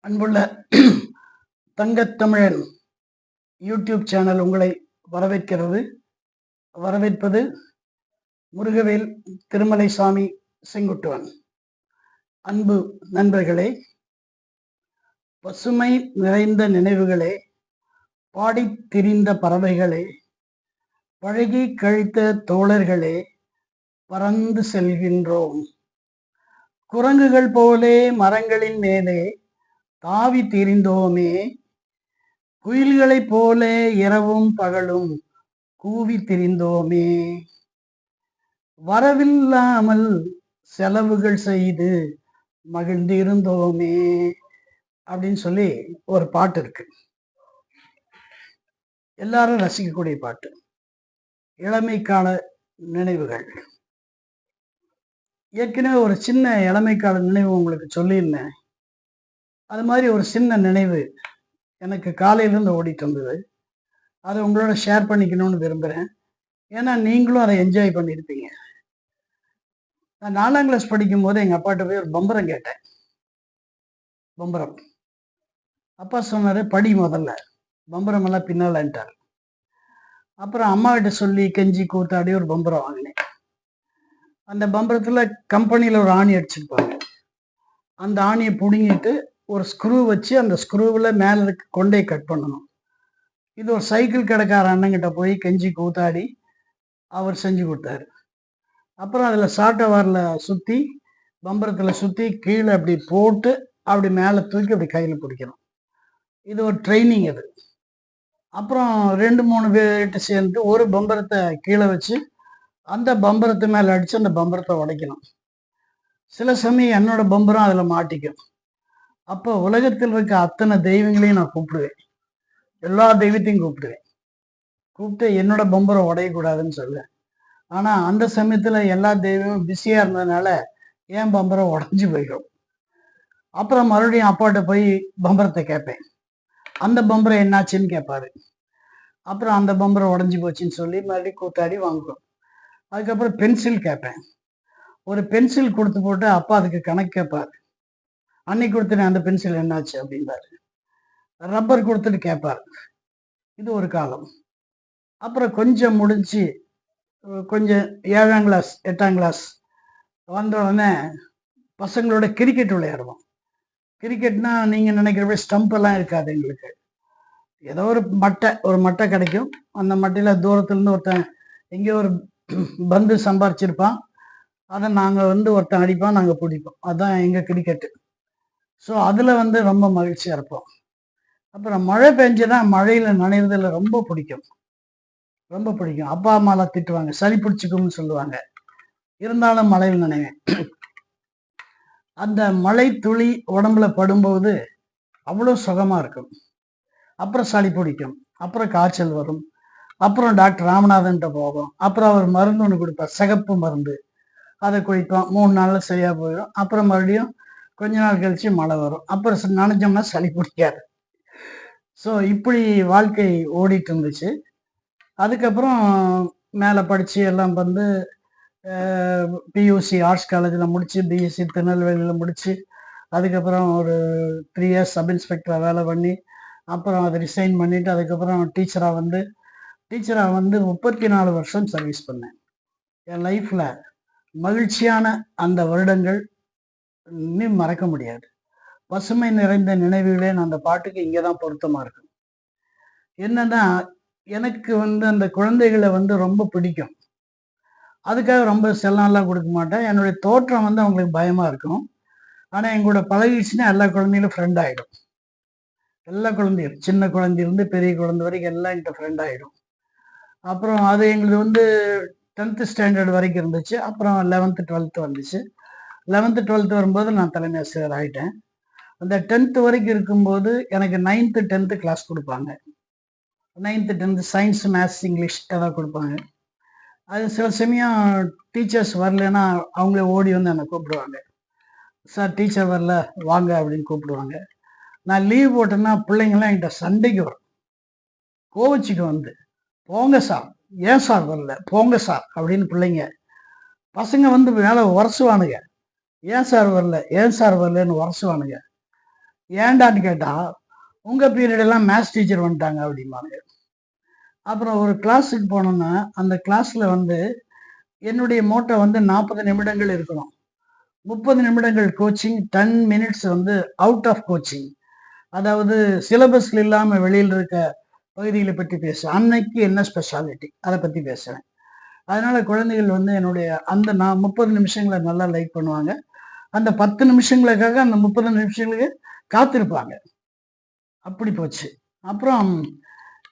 அன்புள்ள Thangathamizhan YouTube channel உங்களை வரவேற்கிறது. வரவேற்பது முருகவேல் திருமலைசாமி செங்குட்டுவன். அன்பு நண்பர்களே, பசுமை நிறைந்த நினைவுகளே, பாடித் திரிந்த பறவைகளே, பழகி கழித்த தோழர்களே, பறந்து செல்கின்றோம். குரங்குகள் போலே மரங்களின் மேலே தாவி திரிந்தோமே, குயில்களைப் போல இரவும் பகலும் கூவி திரிந்தோமே, வரவில்லாமல் செலவுகள் செய்து மகிழ்ந்திருந்தோமே அப்படின்னு சொல்லி ஒரு பாட்டு இருக்கு. எல்லாரும் ரசிக்கக்கூடிய பாட்டு. இளமைக்கால நினைவுகள். ஏற்கனவே ஒரு சின்ன இளமைக்கால நினைவு உங்களுக்கு சொல்லியிருந்தேன். அது மாதிரி ஒரு சின்ன நினைவு எனக்கு காலையிலேருந்து ஓடிட்டு வந்தது. அதை உங்களோட ஷேர் பண்ணிக்கணும்னு விரும்புகிறேன். ஏன்னா நீங்களும் அதை என்ஜாய் பண்ணியிருப்பீங்க. நான் 4ஆம் கிளாஸ் படிக்கும் போது எங்கள் அப்பாட்ட போய் ஒரு பம்பரம் கேட்டேன். பம்பரம். அப்பா சொன்னார், படி முதல்ல, பம்பரம் எல்லாம் பின்னாலன்ட்டார். அப்புறம் அம்மாகிட்ட சொல்லி கெஞ்சி கூத்தாடி ஒரு பம்பரம் வாங்கினேன். அந்த பம்பரத்தில் கம்பெனியில் ஒரு ஆணி அடிச்சிருப்பாங்க. அந்த ஆணியை பிடுங்கிட்டு ஒரு ஸ்க்ரூ வச்சு அந்த ஸ்க்ரூவில் மேலே இருக்க கொண்டே கட் பண்ணணும். இது ஒரு சைக்கிள் கடைக்கார அண்ணங்கிட்ட போய் கெஞ்சி கூத்தாடி அவர் செஞ்சு கொடுத்தாரு. அப்புறம் அதில் சாட்டவாரில் சுற்றி, பம்பரத்தில் சுற்றி கீழே அப்படி போட்டு அப்படி மேலே தூக்கி அப்படி கையில் பிடிக்கணும். இது ஒரு ட்ரைனிங் அது. அப்புறம் 2-3 பேர்கிட்ட சேர்ந்து ஒரு பம்பரத்தை கீழே வச்சு அந்த பம்பரத்து மேலே அடித்து அந்த பம்பரத்தை உடைக்கணும். சில சமயம் என்னோட பம்பரம் அதில் மாட்டிக்கும். அப்போ உலகத்தில் இருக்க அத்தனை தெய்வங்களையும் நான் கூப்பிடுவேன். எல்லா தெய்வத்தையும் கூப்பிட்டு என்னோட பம்பரம் உடையக்கூடாதுன்னு சொல்லுவேன். ஆனால் அந்த சமயத்தில் எல்லா தெய்வமும் பிஸியாக இருந்ததுனால என் பம்பரம் உடஞ்சி போயிடும். அப்புறம் மறுபடியும் அப்பாட்ட போய் பம்பரத்தை கேட்பேன். அந்த பம்பரம் என்னாச்சுன்னு கேட்பாரு. அப்புறம் அந்த பம்பரம் உடஞ்சி போச்சுன்னு சொல்லி மறுபடியும் கூத்தாடி வாங்குவோம். அதுக்கப்புறம் பென்சில் கேட்பேன். ஒரு பென்சில் கொடுத்து போட்டு அப்பா அதுக்கு கணக்கு கேட்பார். அன்னைக்கு கொடுத்துட்டேன், அந்த பென்சில் என்னாச்சு அப்படின்பாரு. ரப்பர் கொடுத்துட்டு கேட்பார். இது ஒரு காலம். அப்புறம் கொஞ்சம் முடிஞ்சு கொஞ்சம் 7ஆம் கிளாஸ் 8ஆம் கிளாஸ் வந்த உடனே பசங்களோட கிரிக்கெட் விளையாடுவோம். கிரிக்கெட்னா நீங்கள் நினைக்கிறபடி ஸ்டம்பெல்லாம் இருக்காது எங்களுக்கு. ஏதோ ஒரு மட்டை கிடைக்கும். அந்த மட்டையில் தூரத்துலேருந்து ஒருத்தன் எங்கேயோ ஒரு பந்து சம்பாரிச்சிருப்பான். அதை நாங்கள் ஒருத்தன் அடிப்பான், நாங்கள் பிடிப்போம். அதுதான் எங்கள் கிரிக்கெட்டு. ஸோ அதில் ரொம்ப மகிழ்ச்சியாக இருப்போம். அப்புறம் மழை பெஞ்சுன்னா மழையில் நனைகிறதுல ரொம்ப பிடிக்கும். அப்பா அம்மாலாம் திட்டுவாங்க, சளி பிடிச்சிக்கும்னு சொல்லுவாங்க. இருந்தாலும் மழையில் நனைவேன். அந்த மழை துளி உடம்புல படும்போது அவ்வளோ சுகமாக இருக்கும். அப்புறம் சளி பிடிக்கும், அப்புறம் காய்ச்சல் வரும். அப்புறம் டாக்டர் ராமநாதன்கிட்ட போகும். அப்புறம் அவர் மருந்து ஒன்று கொடுப்பார், சிகப்பு மருந்து. அதை குடிப்போம். 3 நாளில் சரியாக போயிடும். அப்புறம் மறுபடியும் கொஞ்ச நாள் கழித்து மழை வரும். அப்புறம் நனைஞ்சோம்னா சளி பிடிக்காது. ஸோ இப்படி வாழ்க்கை ஓடிட்டு இருந்துச்சு. அதுக்கப்புறம் மேலே படித்து எல்லாம் பியூசி ஆர்ட்ஸ் காலேஜில் முடித்து, பிஎஸ்சி திருநெல்வேலியில் முடித்து, அதுக்கப்புறம் ஒரு 3 இயர்ஸ் சப் இன்ஸ்பெக்டராக வேலை பண்ணி, அப்புறம் அதை ரிசைன் பண்ணிவிட்டு அதுக்கப்புறம் டீச்சராக 34 வருஷம் சர்வீஸ் பண்ணேன். என் லைஃப்பில் மகிழ்ச்சியான அந்த வருடங்கள் இன்னும் மறக்க முடியாது. பசுமை நிறைந்த நினைவுகளே அந்த பாட்டுக்கு இங்கே தான் பொருத்தமாக இருக்கும். என்னன்னா, எனக்கு அந்த குழந்தைகளை ரொம்ப பிடிக்கும். அதுக்காக ரொம்ப செல்லம்லாம் கொடுக்க மாட்டேன். என்னுடைய தோற்றம் அவங்களுக்கு பயமாக இருக்கும். ஆனால் எங்களோட பழகிடுச்சுன்னா எல்லா குழந்தைகளும் ஃப்ரெண்ட் ஆகிடும். எல்லா குழந்தைகளும், சின்ன குழந்தையிலேருந்து பெரிய குழந்தை வரைக்கும் எல்லாம் என்கிட்ட ஃப்ரெண்ட் ஆகிடும். அப்புறம் அது எங்களுக்கு 10th ஸ்டாண்டர்ட் வரைக்கும் இருந்துச்சு. அப்புறம் 11th 12th வந்துச்சு. 11th 12th வரும்போது நான் தலைமை ஆசிரியர் ஆகிட்டேன். அந்த 10th வரைக்கும் இருக்கும்போது எனக்கு 9th 10th கிளாஸ் கொடுப்பாங்க. 9th 10th science, maths, English ஏதாவது கொடுப்பாங்க. அது சில சமயம் டீச்சர்ஸ் வரலன்னா அவங்களே ஓடி என்னை கூப்பிடுவாங்க. சார் டீச்சர் வரல, வாங்க அப்படின்னு கூப்பிடுவாங்க. நான் லீவ் போட்டேன்னா பிள்ளைங்கள்லாம் என்கிட்ட சண்டைக்கு வரும், கோவிச்சுக்கு போங்க சார், ஏன் சார் வரல, போங்க சார் அப்படின்னு பிள்ளைங்க. பசங்க வேலை உரசுவானுங்க, ஏன் சார் வரலன்னு உரசுவானுங்க. ஏன்டான்னு கேட்டால் உங்கள் பீரியடெல்லாம் மேத்ஸ் டீச்சர் வந்துட்டாங்க அப்படிம்பாங்க. அப்புறம் ஒரு கிளாஸுக்கு போனோன்னா அந்த கிளாஸில் வந்து என்னுடைய மோட்டோ வந்து 40 நிமிடங்கள் இருக்கணும். 30 நிமிடங்கள் கோச்சிங், 10 மினிட்ஸ் வந்து அவுட் ஆஃப் கோச்சிங். அதாவது சிலபஸ்ல இல்லாமல் வெளியில் இருக்க பகுதிகளை பற்றி பேசுவேன். அன்னைக்கு என்ன ஸ்பெஷாலிட்டி அதை பற்றி பேசுவேன். அதனால குழந்தைகள் வந்து என்னுடைய அந்த நான் 30 நிமிஷங்களை நல்லா லைக் பண்ணுவாங்க. அந்த 10 நிமிஷங்களுக்காக அந்த 30 நிமிஷங்களுக்கு காத்திருப்பாங்க. அப்படி போச்சு. அப்புறம்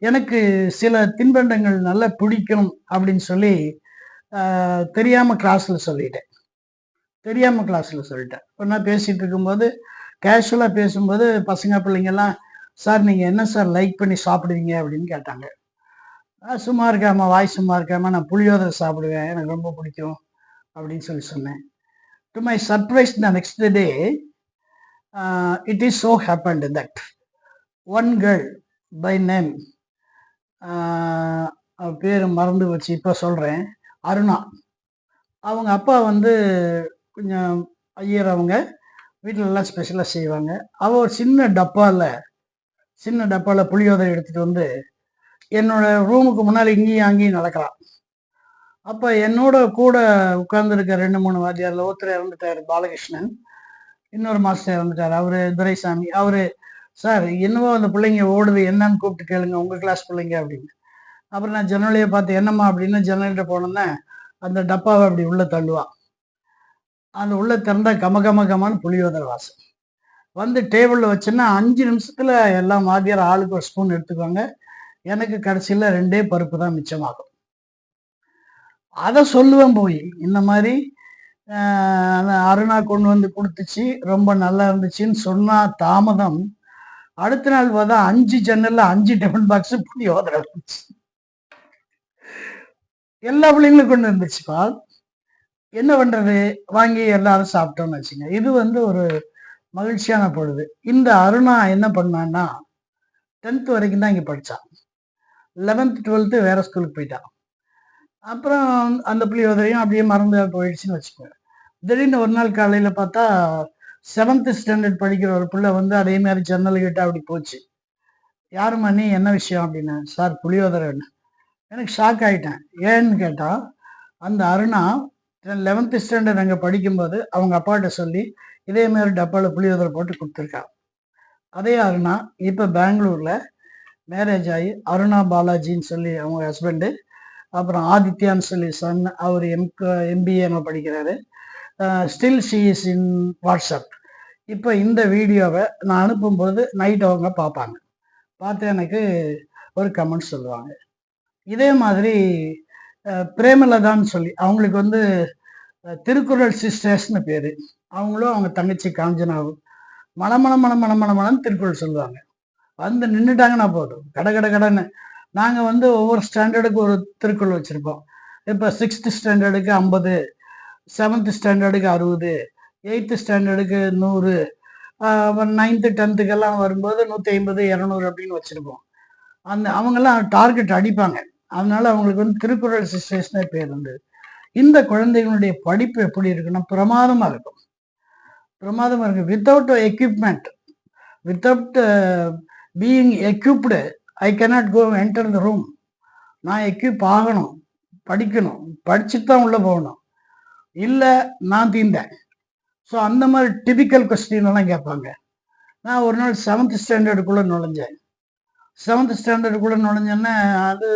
எனக்கு சில தின்பண்டங்கள் நல்லா பிடிக்கும் அப்படின்னு சொல்லி தெரியாம கிளாஸ்ல சொல்லிட்டேன். இப்போ நான் பேசிட்டு இருக்கும்போது கேஷுவலா பேசும்போது பசங்க பிள்ளைங்கெல்லாம், சார் நீங்க என்ன சார் லைக் பண்ணி சாப்பிடுவீங்க அப்படின்னு கேட்டாங்க. சும்மா இருக்காம வாய் சும்மா இருக்காம நான் புளியோதரை சாப்பிடுவேன், எனக்கு ரொம்ப பிடிக்கும் அப்படின்னு சொல்லி சொன்னேன். To my surprise the next day it is so happened that one girl by name, பேர் மறந்து வச்சு இப்போ சொல்கிறேன், அருணா. அவங்க அப்பா வந்து கொஞ்சம் ஐயர், அவங்க வீட்டில் எல்லாம் ஸ்பெஷலாக செய்வாங்க. அவள் ஒரு சின்ன டப்பாவில் புளியோதரை எடுத்துகிட்டு வந்து என்னோட ரூமுக்கு முன்னால் இங்கேயும் அங்கேயும் நடக்கிறான். அப்போ என்னோட கூட உட்கார்ந்துருக்க 2-3 வாத்தியாரில் ஒருத்தர் இறந்துட்டார், பாலகிருஷ்ணன். இன்னொரு மாஸ்டர் இறந்துட்டார், அவர் துரைசாமி. அவர், சார் என்னவோ அந்த பிள்ளைங்க ஓடுது, என்னன்னு கூப்பிட்டு கேளுங்க, உங்கள் கிளாஸ் பிள்ளைங்க அப்படின்னு. அப்புறம் நான் ஜன்னலையை பார்த்து என்னம்மா அப்படின்னு ஜன்னல்கிட்ட போனோன்னே அந்த டப்பாவை அப்படி உள்ளே தள்ளுவான். அந்த உள்ளே திறந்தா கமன்னு புளியோதரை வாசம் வந்து டேபிளில் வச்சேன்னா 5 நிமிஷத்தில் எல்லாம் வாத்தியார் ஆளுக்கு ஒரு ஸ்பூன் எடுத்துக்குவாங்க. எனக்கு கடைசியில் 2 பருப்பு தான் மிச்சமாகும். அதை சொல்லுவேன் போய், இந்த மாதிரி அருணா கொண்டு வந்து கொடுத்துச்சு, ரொம்ப நல்லா இருந்துச்சுன்னு சொன்னா தாமதம். அடுத்த நாள் பார்த்தா 5 ஜன்னல்ல 5 டிஃபன் பாக்ஸ் புளியோதரை இருந்துச்சு. எல்லா பிள்ளைங்களும் கொண்டு வந்துருச்சுப்பா. என்ன பண்றது, வாங்கி எல்லாரும் சாப்பிட்டோம்னு வச்சுங்க. இது வந்து ஒரு மகிழ்ச்சியான பொழுது. இந்த அருணா என்ன பண்ணான்னா 10th வரைக்கும் தான் இங்கே படித்தான். 11th 12th வேற ஸ்கூலுக்கு போயிட்டான். அப்புறம் அந்த புளியோதரையும் அப்படியே மறந்து போயிடுச்சுன்னு வச்சுக்கோங்க. திடீர்னு ஒரு நாள் காலையில் பார்த்தா 7th ஸ்டாண்டர்ட் படிக்கிற ஒரு பிள்ளை வந்து அதே மாதிரி ஜன்னல் கிட்ட அப்படி போச்சு. யாரும்மா நீ, என்ன விஷயம் அப்படின்னு. சார் புளியோதரைன்னு. எனக்கு ஷாக் ஆகிட்டேன். ஏன்னு கேட்டால் அந்த அருணா 11th ஸ்டாண்டர்ட் அங்கே படிக்கும்போது அவங்க அப்பாட்ட சொல்லி இதே மாதிரி டப்பாவில் புளியோதரை போட்டு கொடுத்துருக்கா. அதே அருணா இப்போ பெங்களூரில் மேரேஜ் ஆகி அருணா பாலாஜின்னு சொல்லி அவங்க ஹஸ்பண்டு, அப்புறம் ஆதித்யான்னு சொல்லி சன், அவர் MBA படிக்கிறாரு. Still she is in WhatsApp. இப்போ இந்த வீடியோவை நான் அனுப்பும்போது நைட் அவங்க பார்ப்பாங்க. பார்த்து எனக்கு ஒரு கமெண்ட் சொல்லுவாங்க. இதே மாதிரி பிரேமலதான்னு சொல்லி அவங்களுக்கு வந்து திருக்குறள் சிஸ்டர்ஸ்னு பேர். அவங்களும் அவங்க தங்கச்சி காஞ்சனாவும் மணமணன்னு திருக்குறள் சொல்லுவாங்க. வந்து நின்றுட்டாங்கன்னா போதும், கடன்னு. நாங்கள் வந்து ஒவ்வொரு ஸ்டாண்டர்டுக்கு ஒரு திருக்குறள் வச்சுருப்போம். இப்போ 6th ஸ்டாண்டர்டுக்கு 50, 7th ஸ்டாண்டர்டுக்கு 60, 8th ஸ்டாண்டர்டுக்கு 100, 9th 10th வரும்போது 150, 200 அப்படின்னு வச்சுருப்போம். அவங்கெல்லாம் டார்கெட் அடிப்பாங்க. அதனால அவங்களுக்கு வந்து திருக்குறள் சிஸ்டர்ஸ்னே பேர் உண்டு. இந்த குழந்தைகளுடைய படிப்பு எப்படி இருக்குன்னா பிரமாதமாக இருக்கும். Without equipment, without being equipped I cannot go enter the room. நான் எக்யூப் ஆகணும், படிக்கணும், படிச்சுட்டு தான் உள்ளே போகணும், இல்லை நான் தீந்தேன். ஸோ அந்த மாதிரி டிபிக்கல் கொஸ்டின் எல்லாம் கேட்பாங்க. நான் ஒரு நாள் 7th ஸ்டாண்டர்டுக்குள்ளே நுழைஞ்சேன். 7th ஸ்டாண்டர்டுக்குள்ளே நுழைஞ்சேன்னா அது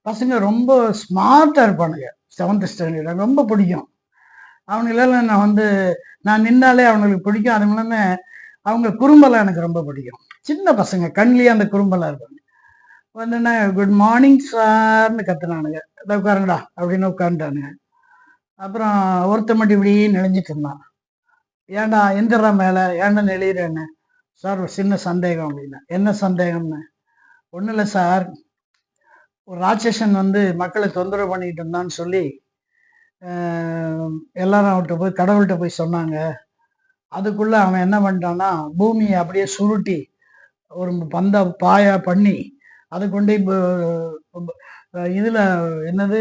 பசங்க ரொம்ப ஸ்மார்ட்டாக இருப்பானுங்க. 7th ஸ்டாண்டர்ட் எனக்கு ரொம்ப பிடிக்கும். அவங்களெல்லாம் நான் நின்னாலே அவங்களுக்கு பிடிக்கும். அது மூலமே அவங்க குறும்பெல்லாம் எனக்கு ரொம்ப பிடிக்கும். சின்ன பசங்க கண்லேயே அந்த குறும்பெல்லாம் இருப்பாங்க. வந்துன்னா குட் மார்னிங் சார்னு கத்துனானுங்க. இதை உட்காருங்கடா அப்படின்னு உட்காந்துட்டானுங்க. அப்புறம் ஒருத்த மட்டும் இப்படி நெளிஞ்சிட்டு இருந்தான். ஏன்டா எந்திரா மேலே, ஏன்டா நெளியிறேன்னு. சார் ஒரு சின்ன சந்தேகம் அப்படின்னா. என்ன சந்தேகம்னு. ஒன்றும் இல்லை சார், ஒரு ராட்சசன் வந்து மக்களை தொந்தரவு பண்ணிக்கிட்டு இருந்தான்னு சொல்லி எல்லாரும் அவர்கிட்ட போய் கடவுள்கிட்ட போய் சொன்னாங்க. அதுக்குள்ளே அவன் என்ன பண்ணிட்டான்னா பூமியை அப்படியே சுருட்டி ஒரு பாயா பண்ணி அதை கொண்டு இதில் என்னது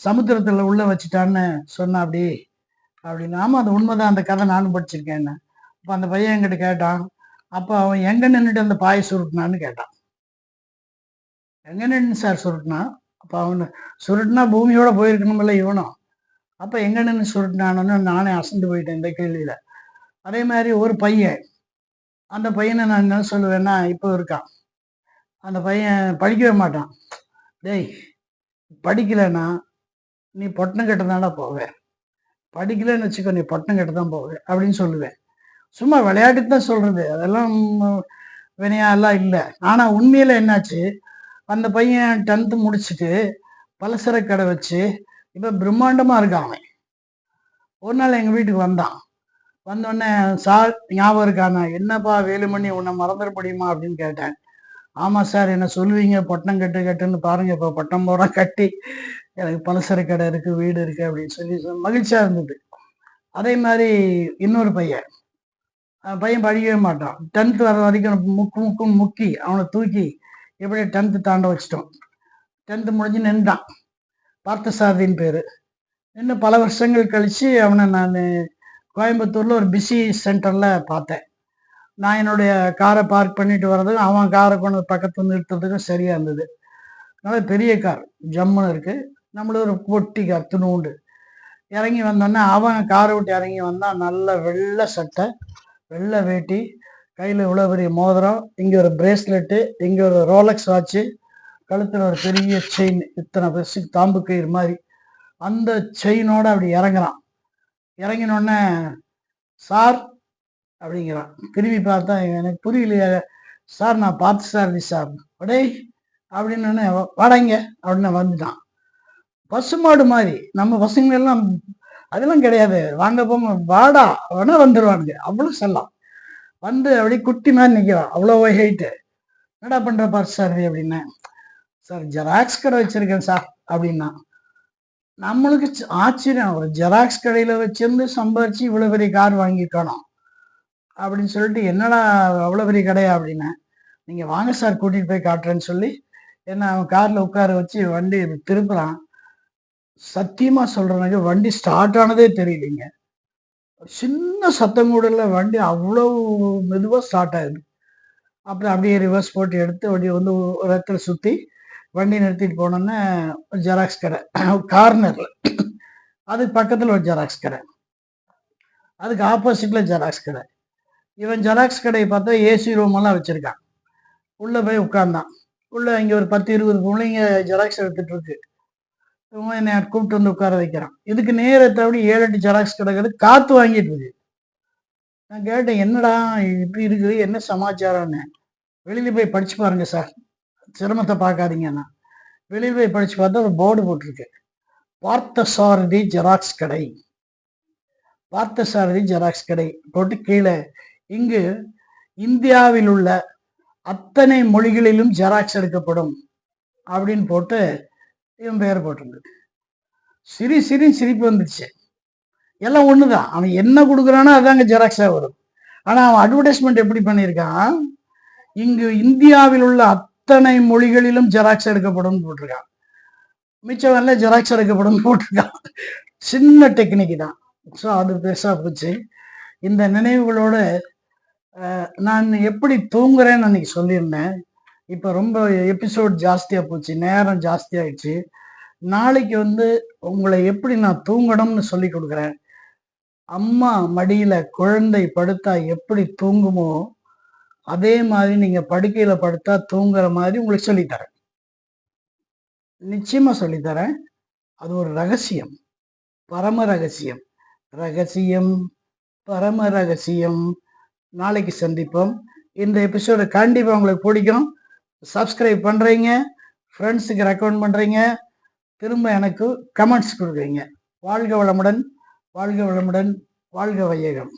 சமுத்திரத்தில் உள்ளே வச்சுட்டான்னு சொன்னா அப்படின்னு. ஆமாம் அது உண்மைதான், அந்த கதை நானும் படிச்சிருக்கேன்னு. இப்போ அந்த பையன் என்கிட்ட கேட்டான், அப்போ அவன் எங்கே நின்றுட்டு அந்த பாயை சுருட்டினான்னு கேட்டான். எங்கே நின்று சார் சுருட்டினா? அப்போ அவனு சுருட்டினா பூமியோட போயிருக்கணுமில்ல இவனும். அப்போ எங்கே நின்று சுருட்டினான்னு நானே அசந்து போயிட்டேன் இந்த கேள்வியில். அதே மாதிரி ஒரு பையன், அந்த பையனை நான் என்ன சொல்லுவேன்னா, இப்போ இருக்கான், அந்த பையன் படிக்கவே மாட்டான். டேய், படிக்கலைன்னா நீ பொட்டணம் கட்ட தானே போவேன், படிக்கலன்னு வச்சுக்கோ நீ பொட்டணம் கட்ட தான் போவேன் அப்படின்னு சொல்லுவேன். சும்மா விளையாட்டுக்கு தான் சொல்கிறது, அதெல்லாம் வினையாலாம் இல்லை. ஆனால் உண்மையில் என்னாச்சு, அந்த பையன் 10th முடிச்சுட்டு பலசரக்கு கடை வச்சு இப்போ பிரம்மாண்டமாக இருக்கான் அவன். ஒரு நாள் எங்கள் வீட்டுக்கு வந்தான். வந்தோடனே, சார் ஞாபகம் இருக்காண்ணா, என்னப்பா வேலுமணி உன்னை மறந்துட முடியுமா அப்படின்னு கேட்டேன். ஆமாம் சார், என்ன சொல்லுவீங்க பொட்டணம் கட்டுன்னு பாருங்கள், இப்போ பட்டம் போட கட்டி எனக்கு பலசரக்கு கடை இருக்குது, வீடு இருக்குது அப்படின்னு சொல்லி மகிழ்ச்சியாக இருந்தது. அதே மாதிரி இன்னொரு பையன் படிக்கவே மாட்டான். 10th வர வரைக்கும் முக்குன்னு முக்கி அவனை தூக்கி எப்படி 10th தாண்ட வச்சிட்டோம். 10th முடிஞ்சு நின்றான். பார்த்தசாரதின்னு பேர். இன்னும் பல வருஷங்கள் கழித்து அவனை நான் கோயம்புத்தூரில் ஒரு பிஸி சென்டரில் பார்த்தேன். நான் என்னுடைய காரை பார்க் பண்ணிட்டு வர்றதுக்கும் அவன் காரை கொண்டு பக்கத்தில் நிறுத்துறதுக்கும் சரியாக இருந்தது. அதனால பெரிய கார் ஜம்முன்னு இருக்குது, நம்மள ஒரு பொட்டி கார் துணுண்டு. இறங்கி வந்தோடனே அவன் காரை விட்டு இறங்கி வந்தான். நல்ல வெள்ளை சட்டை, வெள்ளை வேட்டி, கையில் இவ்வளோ பெரிய மோதிரம், இங்கே ஒரு பிரேஸ்லெட்டு, இங்கே ஒரு ரோலக்ஸ் வாட்ச்சு, கழுத்தில் ஒரு பெரிய செயின், இத்தனை பெருசு தாம்பு கயிறு மாதிரி, அந்த செயினோடு அப்படி இறங்குறான். இறங்கினோடனே சார் அப்படிங்கிறான். திரும்பி பார்த்தா எனக்கு புரியலையே. சார் நான் பார்த்தசாரதி சார். அடே அப்படின்னு வாடங்க அப்படின்னு வந்துட்டான். பசுமாடு மாதிரி. நம்ம பசங்களெல்லாம் அதெல்லாம் கிடையாது, வாங்க போங்க வாடா வேணா வந்துடுவானுங்க, அவ்வளோ செல்லாம். வந்து அப்படியே குட்டி மாதிரி நிற்கிறான், அவ்வளோ ஹைட்டு. என்னடா பண்ணுற பார்த்தசாரதி அப்படின்னா, சார் ஜெராக்ஸ் கடை வச்சுருக்கேன் சார் அப்படின்னா. நம்மளுக்கு ஆச்சரியம், ஒரு ஜெராக்ஸ் கடையில் வச்சிருந்து சம்பாரிச்சு இவ்வளோ பெரிய கார் வாங்கிக்கணும் அப்படின்னு சொல்லிட்டு, என்னடா அவ்வளோ பெரிய கடையா அப்படின்னா, நீங்கள் வாங்க சார் கூட்டிகிட்டு போய் காட்டுறேன்னு சொல்லி என்ன அவன் காரில் உட்கார வச்சு வண்டி திருப்புறான். சத்தியமாக சொல்கிறேனுங்க, வண்டி ஸ்டார்ட் ஆனதே தெரியலைங்க. சின்ன சத்தம் கூட இல்லை, வண்டி அவ்வளோ மெதுவாக ஸ்டார்ட் ஆகுது. அப்புறம் அப்படியே ரிவர்ஸ் போட்டு எடுத்து அப்படியே வந்து ஒரு இடத்துல சுற்றி வண்டி நிறுத்திட்டு போனோன்னே ஒரு ஜெராக்ஸ் கடை கார்னரில், அதுக்கு பக்கத்தில் ஒரு ஜெராக்ஸ் கடை, அதுக்கு ஆப்போசிட்டில் ஜெராக்ஸ் கடை. இவன் ஜெராக்ஸ் கடையை பார்த்தா ஏசி ரூமெல்லாம் வச்சுருக்கான். உள்ளே போய் உட்கார்ந்தான். உள்ளே இங்கே ஒரு 10-20 பிள்ளைங்க ஜெராக்ஸ் எடுத்துகிட்டு இருக்கு. இவன் என்னை கூப்பிட்டு வந்து உட்கார வைக்கிறான். இதுக்கு நேரத்தை அப்படி 7-8 ஜெராக்ஸ் கடைகள் காற்று வாங்கிட்டு இருக்கு. நான் கேட்டேன், என்னடா இப்படி இருக்குது, என்ன சமாச்சாரம்னு. வெளியில் போய் படித்து பாருங்கள் சார், சிரமத்தை பார்க்காதீங்கன்னா. வெளியில் போய் படித்து பார்த்தா ஒரு போர்டு போட்டிருக்கு, பார்த்தசாரதி ஜெராக்ஸ் கடை. பார்த்தசாரதி ஜெராக்ஸ் கடை போட்டு கீழே, இங்கு இந்தியாவில் உள்ள அத்தனை மொழிகளிலும் ஜெராக்ஸ் எடுக்கப்படும் அப்படின்னு போட்டு இவன் பெயர் போட்டிருந்தது. சிரிப்பு வந்துடுச்சு. எல்லாம் ஒன்று தான், அவன் என்ன கொடுக்குறானோ அதாங்க ஜெராக்ஸாக வரும். ஆனால் அவன் அட்வர்டைஸ்மெண்ட் எப்படி பண்ணியிருக்கான், இங்கு இந்தியாவில் உள்ள அத்தனை மொழிகளிலும் ஜெராக்ஸ் எடுக்கப்படும் போட்டிருக்கான். மிச்சம் எல்லாம் ஜெராக்ஸ் எடுக்கப்படும் போட்டிருக்கான். சின்ன டெக்னிக் தான். ஸோ அது பெருசாக போச்சு. இந்த நினைவுகளோடு நான் எப்படி தூங்குறேன்னு அன்றைக்கி சொல்லியிருந்தேன். இப்போ ரொம்ப எபிசோட் ஜாஸ்தியாக போச்சு, நேரம் ஜாஸ்தியாகிடுச்சு. நாளைக்கு வந்து உங்களை எப்படி நான் தூங்கணும்னு சொல்லி கொடுக்குறேன். அம்மா மடியில் குழந்தை படுத்தா எப்படி தூங்குமோ அதே மாதிரி நீங்கள் படுக்கையில் படுத்தா தூங்குற மாதிரி உங்களுக்கு சொல்லித்தரேன். நிச்சயமாக சொல்லித்தரேன். அது ஒரு ரகசியம், பரம ரகசியம். ரகசியம், பரம ரகசியம். நாளைக்கு சந்திப்போம். இந்த எபிசோடை கண்டிப்பாக உங்களுக்கு பிடிக்கும். சப்ஸ்கிரைப் பண்ணுறீங்க, ஃப்ரெண்ட்ஸுக்கு ரெக்கமெண்ட் பண்ணுறீங்க, திரும்ப எனக்கு கமெண்ட்ஸ் கொடுக்குறீங்க. வாழ்க வளமுடன், வாழ்க வளமுடன், வாழ்க வையகம்.